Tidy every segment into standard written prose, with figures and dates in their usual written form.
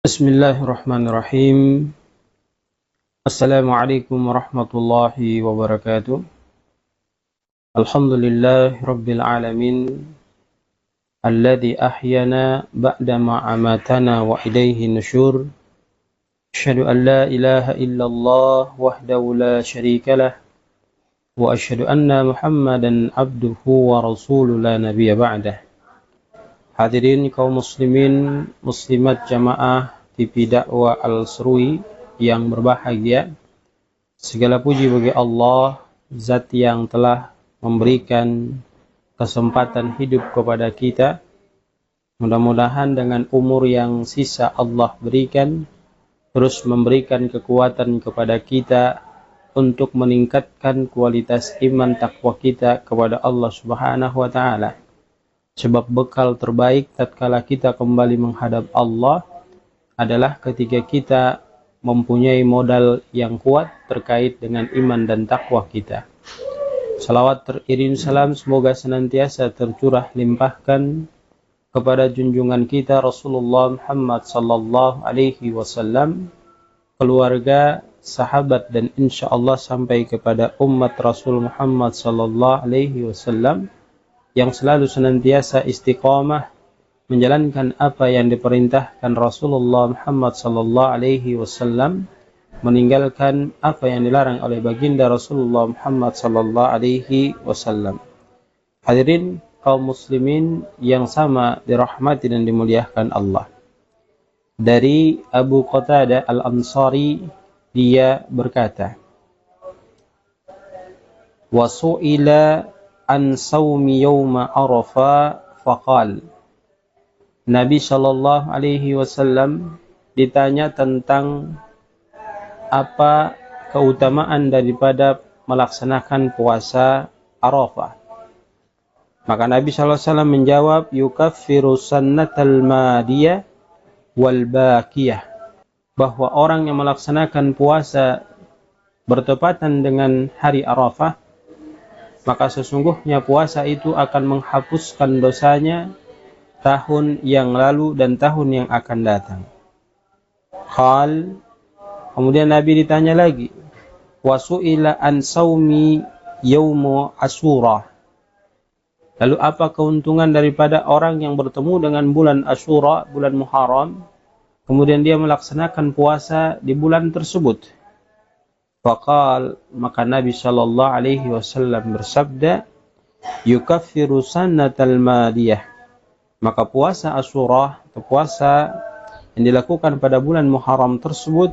Bismillahirrahmanirrahim. Assalamualaikum warahmatullahi wabarakatuh. Alhamdulillah rabbil alamin alladzi ahyana ba'dama amatana wa ilaihi nusyur. Asyhadu an la ilaha illallah wahdahu la syarikalah wa asyhadu anna Muhammadan abduhu wa rasuluhu la nabiyya ba'dah. Hadirin kaum muslimin muslimat jamaah TV dakwah Al-Serui yang berbahagia. Segala puji bagi Allah, zat yang telah memberikan kesempatan hidup kepada kita. Mudah-mudahan dengan umur yang sisa Allah berikan, terus memberikan kekuatan kepada kita untuk meningkatkan kualitas iman takwa kita kepada Allah Subhanahu wa taala. Sebab bekal terbaik tatkala kita kembali menghadap Allah adalah ketika kita mempunyai modal yang kuat terkait dengan iman dan takwa kita. Salawat teriring salam semoga senantiasa tercurah limpahkan kepada junjungan kita Rasulullah Muhammad sallallahu alaihi wasallam, keluarga, sahabat, dan insyaallah sampai kepada umat Rasul Muhammad sallallahu alaihi wasallam yang selalu senantiasa istiqamah menjalankan apa yang diperintahkan Rasulullah Muhammad sallallahu alaihi wasallam, meninggalkan apa yang dilarang oleh baginda Rasulullah Muhammad sallallahu alaihi wasallam. Hadirin kaum muslimin yang sama dirahmati dan dimuliakan Allah. Dari Abu Qatadah Al-Ansari, dia berkata, "Wa su'ila an saumi yawma Arafah faqal." Nabi sallallahu alaihi wasallam ditanya tentang apa keutamaan daripada melaksanakan puasa Arafah. Maka Nabi sallallahu alaihi wasallam menjawab, "Yukaffiru sannatal madiyah wal baqiyah." Bahwa orang yang melaksanakan puasa bertepatan dengan hari Arafah, maka sesungguhnya puasa itu akan menghapuskan dosanya tahun yang lalu dan tahun yang akan datang. Kemudian Nabi ditanya lagi, "Wasu'ila an saumi yaumu Asyura." Lalu apa keuntungan daripada orang yang bertemu dengan bulan Asyura, bulan Muharram, kemudian dia melaksanakan puasa di bulan tersebut? Maka Nabi sallallahu alaihi wasallam bersabda, "Yukaffiru sannatal madiyah." Maka puasa Asyura atau puasa yang dilakukan pada bulan Muharram tersebut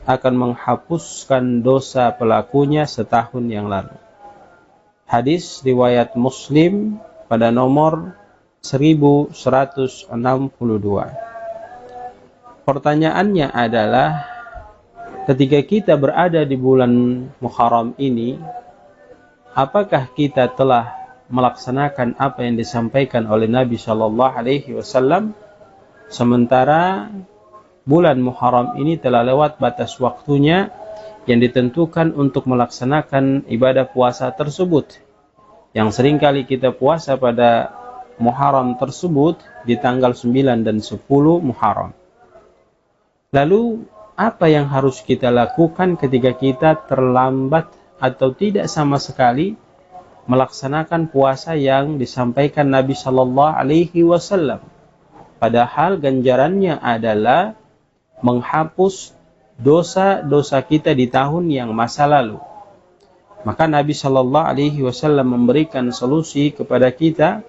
akan menghapuskan dosa pelakunya setahun yang lalu. Hadis riwayat Muslim pada nomor 1162. Pertanyaannya adalah, ketika kita berada di bulan Muharram ini, apakah kita telah melaksanakan apa yang disampaikan oleh Nabi sallallahu alaihi wasallam, sementara bulan Muharram ini telah lewat batas waktunya yang ditentukan untuk melaksanakan ibadah puasa tersebut, yang seringkali kita puasa pada Muharram tersebut di tanggal 9 dan 10 Muharram. Lalu apa yang harus kita lakukan ketika kita terlambat atau tidak sama sekali melaksanakan puasa yang disampaikan Nabi sallallahu alaihi wasallam? Padahal ganjarannya adalah menghapus dosa-dosa kita di tahun yang masa lalu. Maka Nabi sallallahu alaihi wasallam memberikan solusi kepada kita,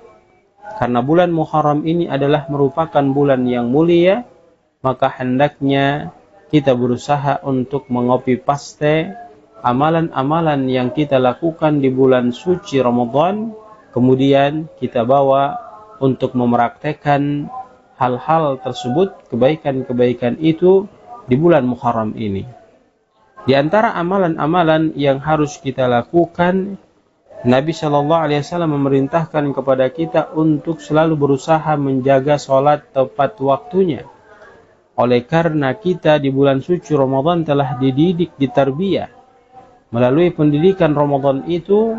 karena bulan Muharram ini adalah merupakan bulan yang mulia, maka hendaknya kita berusaha untuk mengopi paste amalan-amalan yang kita lakukan di bulan suci Ramadan, kemudian kita bawa untuk mempraktekkan hal-hal tersebut, kebaikan-kebaikan itu di bulan Muharram ini. Di antara amalan-amalan yang harus kita lakukan, Nabi sallallahu alaihi wasallam memerintahkan kepada kita untuk selalu berusaha menjaga sholat tepat waktunya. Oleh karena kita di bulan suci Ramadan telah dididik, ditarbiyah. Melalui pendidikan Ramadan itu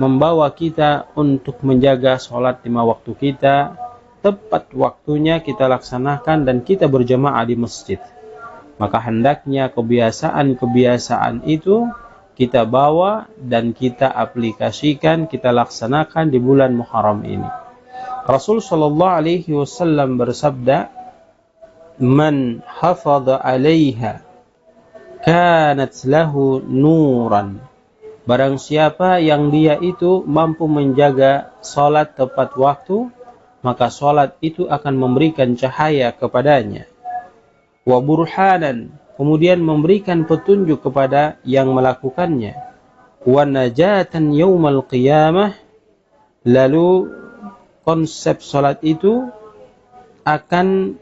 membawa kita untuk menjaga sholat 5 waktu kita, tepat waktunya kita laksanakan dan kita berjamaah di masjid. Maka hendaknya kebiasaan-kebiasaan itu kita bawa dan kita aplikasikan, kita laksanakan di bulan Muharram ini. Rasul sallallahu alaihi wasallam bersabda, "Man hafadha 'alaiha kanat lahu nuran." Barang siapa yang dia itu mampu menjaga salat tepat waktu, maka salat itu akan memberikan cahaya kepadanya. Wa burhanan, kemudian memberikan petunjuk kepada yang melakukannya. Wa najatan yaumal qiyamah, lalu konsep salat itu akan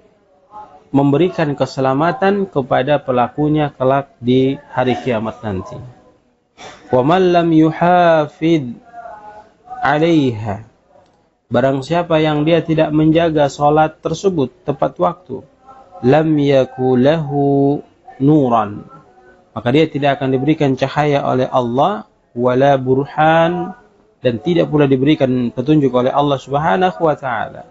memberikan keselamatan kepada pelakunya kelak di hari kiamat nanti. Wa man lam yuhafid 'alaiha, barang siapa yang dia tidak menjaga salat tersebut tepat waktu, lam yakulahu nuran, maka dia tidak akan diberikan cahaya oleh Allah, wala burhan, dan tidak pula diberikan petunjuk oleh Allah Subhanahu wa taala,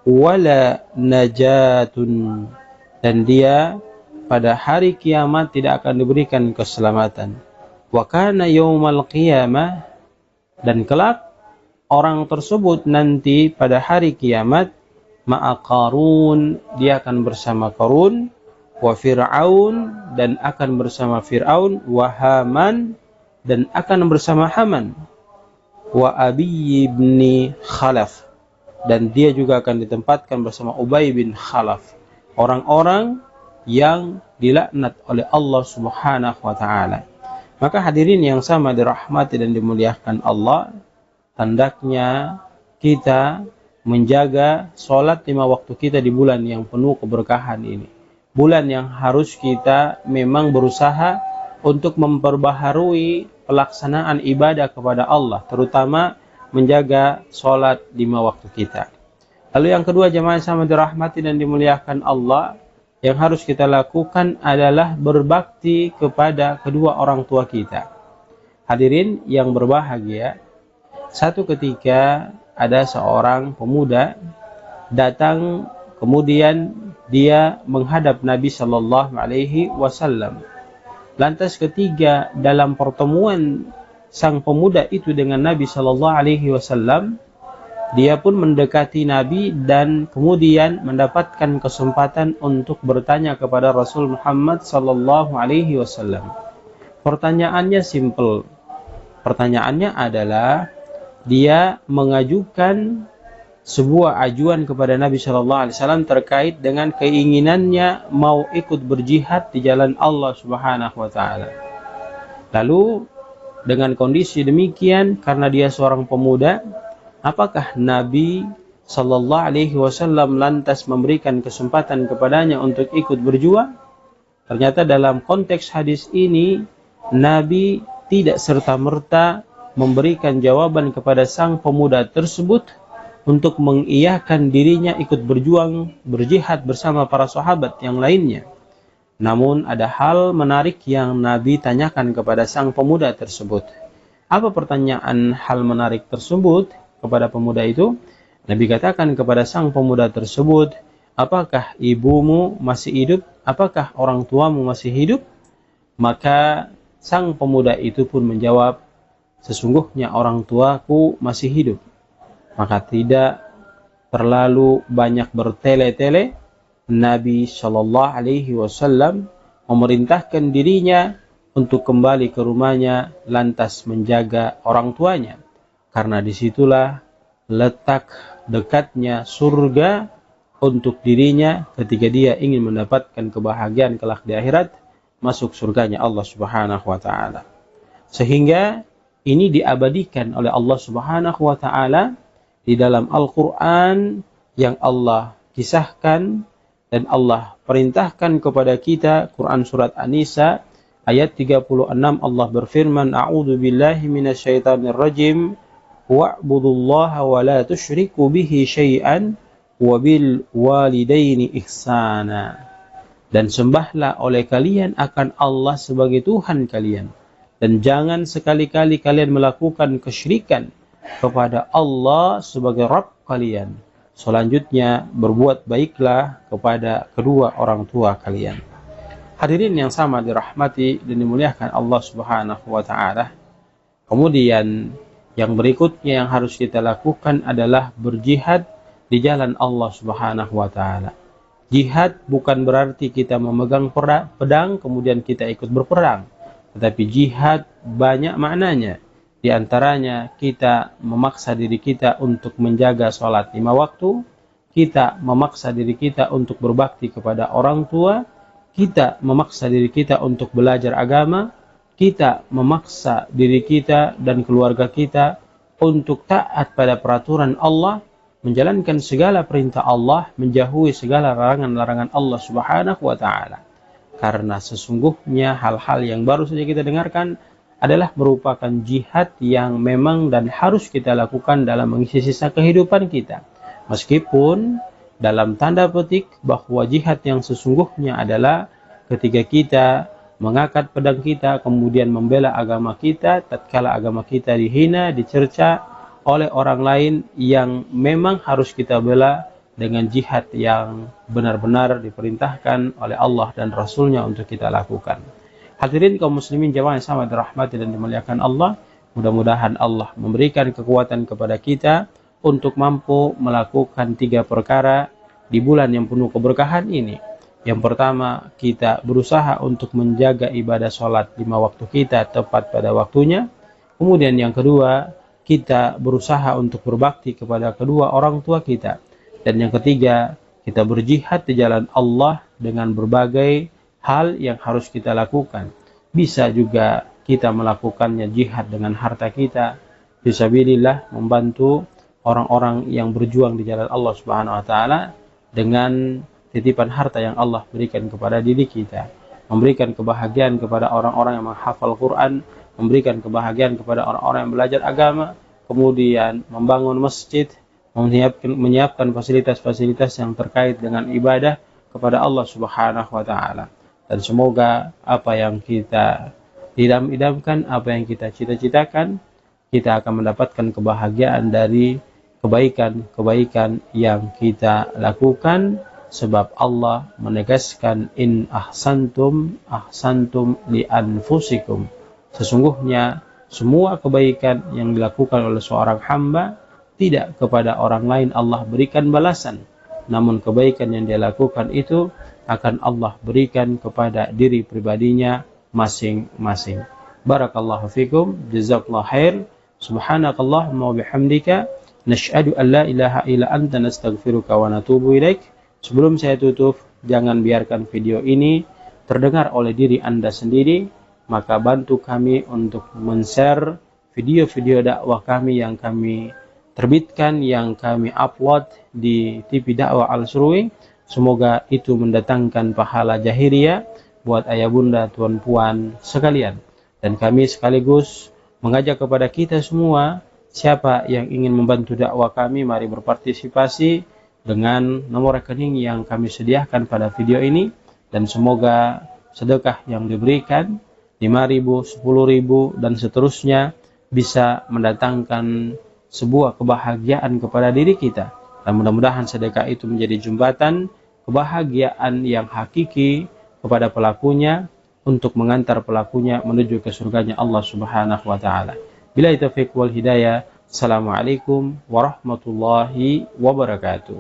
wala najatun, dan dia pada hari kiamat tidak akan diberikan keselamatan. Wa kana yaumal qiyamah, dan kelak orang tersebut nanti pada hari kiamat, ma'a Qarun, dia akan bersama Qarun, wa Fir'aun, dan akan bersama Fir'aun, wa Haman, dan akan bersama Haman, wa Abi ibn Khalaf, dan dia juga akan ditempatkan bersama Ubay bin Khalaf, orang-orang yang dilaknat oleh Allah Subhanahu wa taala. Maka hadirin yang sama dirahmati dan dimuliakan Allah, hendaknya kita menjaga sholat 5 waktu kita di bulan yang penuh keberkahan ini. Bulan yang harus kita memang berusaha untuk memperbaharui pelaksanaan ibadah kepada Allah, terutama menjaga sholat 5 waktu kita. Lalu yang kedua, jemaah sama dirahmati dan dimuliakan Allah, yang harus kita lakukan adalah berbakti kepada kedua orang tua kita. Hadirin yang berbahagia, satu ketika ada seorang pemuda datang, kemudian dia menghadap Nabi Shallallahu Alaihi Wasallam. Lantas ketiga dalam pertemuan sang pemuda itu dengan Nabi Shallallahu Alaihi Wasallam, dia pun mendekati Nabi dan kemudian mendapatkan kesempatan untuk bertanya kepada Rasul Muhammad Sallallahu Alaihi Wasallam. Pertanyaannya simple. Pertanyaannya adalah dia mengajukan sebuah ajuan kepada Nabi Sallallahu Alaihi Wasallam terkait dengan keinginannya mau ikut berjihad di jalan Allah Subhanahu Wa Taala. Lalu dengan kondisi demikian, karena dia seorang pemuda, apakah Nabi Sallallahu Alaihi Wasallam lantas memberikan kesempatan kepadanya untuk ikut berjuang? Ternyata dalam konteks hadis ini, Nabi tidak serta-merta memberikan jawaban kepada sang pemuda tersebut untuk mengiyakan dirinya ikut berjuang, berjihad bersama para sahabat yang lainnya. Namun ada hal menarik yang Nabi tanyakan kepada sang pemuda tersebut. Apa pertanyaan hal menarik tersebut kepada pemuda itu? Nabi katakan kepada sang pemuda tersebut, apakah ibumu masih hidup? Apakah orang tuamu masih hidup? Maka sang pemuda itu pun menjawab, sesungguhnya orang tuaku masih hidup. Maka tidak terlalu banyak bertele-tele, Nabi Shallallahu Alaihi Wasallam memerintahkan dirinya untuk kembali ke rumahnya, lantas menjaga orang tuanya. Karena disitulah letak dekatnya surga untuk dirinya ketika dia ingin mendapatkan kebahagiaan kelak di akhirat, masuk surganya Allah Subhanahu wa taala. Sehingga ini diabadikan oleh Allah Subhanahu wa taala di dalam Al-Qur'an yang Allah kisahkan dan Allah perintahkan kepada kita. Quran surat An-Nisa ayat 36, Allah berfirman, A'udzu billahi minasyaitonir rajim, wa'budullaha wa la tusyriku bihi syai'an wa bil walidaini ihsana. Dan sembahlah oleh kalian akan Allah sebagai Tuhan kalian, dan jangan sekali-kali kalian melakukan kesyirikan kepada Allah sebagai Rabb kalian. Selanjutnya, berbuat baiklah kepada kedua orang tua kalian. Hadirin yang sama dirahmati dan dimuliakan Allah Subhanahu wa taala. Kemudian yang berikutnya yang harus kita lakukan adalah berjihad di jalan Allah Subhanahu wa taala. Jihad bukan berarti kita memegang pedang kemudian kita ikut berperang. Tetapi jihad banyak maknanya. Di antaranya kita memaksa diri kita untuk menjaga sholat 5 waktu, kita memaksa diri kita untuk berbakti kepada orang tua, kita memaksa diri kita untuk belajar agama, kita memaksa diri kita dan keluarga kita untuk taat pada peraturan Allah, menjalankan segala perintah Allah, menjauhi segala larangan-larangan Allah Subhanahu wa taala. Karena sesungguhnya hal-hal yang baru saja kita dengarkan adalah merupakan jihad yang memang dan harus kita lakukan dalam mengisi sisa kehidupan kita. Meskipun dalam tanda petik bahwa jihad yang sesungguhnya adalah ketika kita mengangkat pedang kita kemudian membela agama kita tatkala agama kita dihina, dicerca oleh orang lain yang memang harus kita bela dengan jihad yang benar-benar diperintahkan oleh Allah dan Rasulnya untuk kita lakukan. Hadirin kaum muslimin jamaah yang sama dirahmati dan dimuliakan Allah, mudah-mudahan Allah memberikan kekuatan kepada kita untuk mampu melakukan 3 perkara di bulan yang penuh keberkahan ini. Yang pertama, kita berusaha untuk menjaga ibadah sholat 5 waktu kita tepat pada waktunya. Kemudian yang kedua, kita berusaha untuk berbakti kepada kedua orang tua kita. Dan yang ketiga, kita berjihad di jalan Allah dengan berbagai hal yang harus kita lakukan. Bisa juga kita melakukannya jihad dengan harta kita, fisabilillah, membantu orang-orang yang berjuang di jalan Allah Subhanahu wa taala dengan titipan harta yang Allah berikan kepada diri kita, memberikan kebahagiaan kepada orang-orang yang menghafal Quran, memberikan kebahagiaan kepada orang-orang yang belajar agama, kemudian membangun masjid, menyiapkan fasilitas-fasilitas yang terkait dengan ibadah kepada Allah Subhanahu wa taala. Dan semoga apa yang kita idam-idamkan, apa yang kita cita-citakan, kita akan mendapatkan kebahagiaan dari kebaikan-kebaikan yang kita lakukan, sebab Allah menegaskan in ahsantum ahsantum li anfusikum. Sesungguhnya semua kebaikan yang dilakukan oleh seorang hamba tidak kepada orang lain Allah berikan balasan, namun kebaikan yang dia lakukan itu akan Allah berikan kepada diri pribadinya masing-masing. Barakallahu fikum, jazakallahu khair, subhanakallahumma wa bihamdika, nashhadu an la ilaha illa anta nastaghfiruka wa natubu ilaik. Sebelum saya tutup, jangan biarkan video ini terdengar oleh diri Anda sendiri, maka bantu kami untuk men-share video-video dakwah kami yang kami terbitkan, yang kami upload di TV Dakwah Al-Surui. Semoga itu mendatangkan pahala jahiliyah buat ayah bunda, tuan puan sekalian. Dan kami sekaligus mengajak kepada kita semua, siapa yang ingin membantu dakwah kami, mari berpartisipasi dengan nomor rekening yang kami sediakan pada video ini. Dan semoga sedekah yang diberikan 5.000, 10.000 dan seterusnya bisa mendatangkan sebuah kebahagiaan kepada diri kita. Dan mudah-mudahan sedekah itu menjadi jembatan kebahagiaan yang hakiki kepada pelakunya untuk mengantar pelakunya menuju ke surganya Allah Subhanahu wa taala. Billahi taufiq wal hidayah. Assalamualaikum warahmatullahi wabarakatuh.